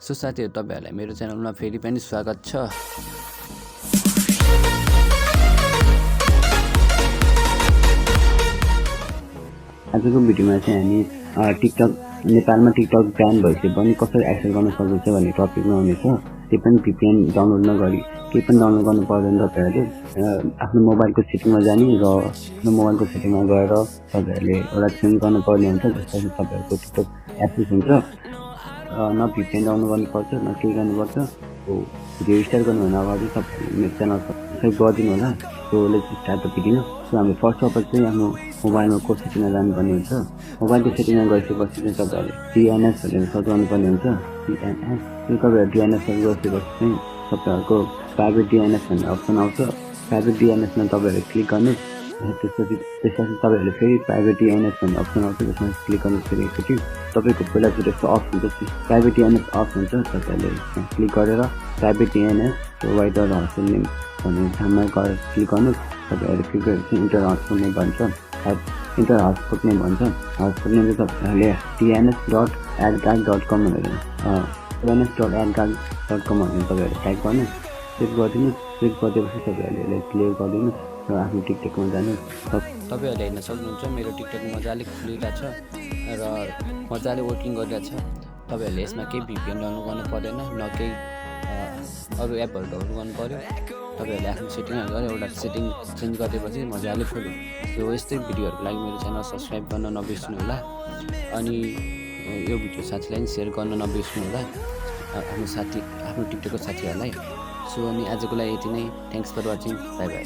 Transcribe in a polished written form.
So साथीहरु तपाईहरुलाई मेरो च्यानलमा फेरि पनि स्वागत छ। आजको भिडियोमा चाहिँ हामी टिकटक नेपालमा टिकटक ब्यान भएपछि पनि कसरी एक्सेस गर्न सकिन्छ भन्ने टपिकमा हुनेछ। त्यो पनि VPN डाउनलोड नगरी केही पनि डाउनलोड गर्नु पर्दैन। तपाईहरुले आफ्नो मोबाइलको सेटिङमा जाने र आफ्नो मोबाइलको सेटिङमा गएर तपाईहरुले एउटा चेन्ज गर्न पर्ने हुन्छ। जसरी तपाईहरुको टिकटक एक्सेस हुन्छ न VPN डाउनलोड गर्नुपर्छ न केही गर्नुपर्छ। रेजिस्टर गर्नुभन्दा अगाडि तपाईहरुले मेरो च्यानल सब्स्क्राइब गरिदिनु होला। So let's start the video. So हामी फर्स्ट अफ अल चाहिँ आफ्नो मोबाइलमा को सेटिङमा जानुपर्ने हुन्छ। मोबाइलको सेटिङमा गइसकेपछि चाहिँ तपाईहरुले DNS भनेर सर्च गर्नुपर्ने हुन्छ। DNS त्यो तपाईहरु DNS सर्च गरेपछि चाहिँ तपाईहरुको प्राइभेट DNS भन्ने अप्सन आउँछ। प्राइभेट DNS मा तपाईहरुले क्लिक गर्नु। त्यसपछि तपाईहरुले फेरि प्राइभेट DNS भन्ने अप्सन आउँछ। त्यसमा क्लिक गर्नुपछि तपाईको पहिला चाहिँ यस्तो अफ हुन्छ। प्राइभेट DNS अफ हुन्छ। तपाईहरुले क्लिक गरेर private DNS provider hospital name भन्ने ठाउँमा गएर क्लिक गर्नु। तपाईहरुले क्लिक गरेपछि इन्टर हस्पिटल नेम भन्छ। इन्टर हस्पिटल नेम भन्छ। हस्पिटल नेम चाहिँ तपाईहरुले dns.adcard.com भनेर dns.adcard.com भनेर तपाईहरुले टाइप गर्नु। सेभ गरिदिनु। सेभ गरिदिएपछि तपाईहरुले क्लियर गरिदिनु र आफ्नो टिकटकमा जानु। तपाईहरुले हेर्न सक्नुहुन्छ मेरो टिकटक मजाले खुलिरहेछ र मजाले वर्किङ गरिरहेछ। तपाईहरुले यसमा केही VPN डाउनलोड गर्नु पर्दैन न केही अरु एपहरु डाउनलोड गर्नु पर्यो। तपाईहरुले आफ्नो सेटिङमा गएर एउटा सेटिङ चेन्ज गरिदिएपछि मजाले खोल्नु। सो यस्तै भिडियोहरुको लागि मेरो च्यानल सब्स्क्राइब गर्न नबिर्सनु होला। अनि यो भिडियो साथीलाई पनि शेयर गर्न नबिर्सनु होला आफ्नो टिकटकको साथीहरुलाई। सो अनि आजको लागि यति नै। Thanks for watching. Bye by.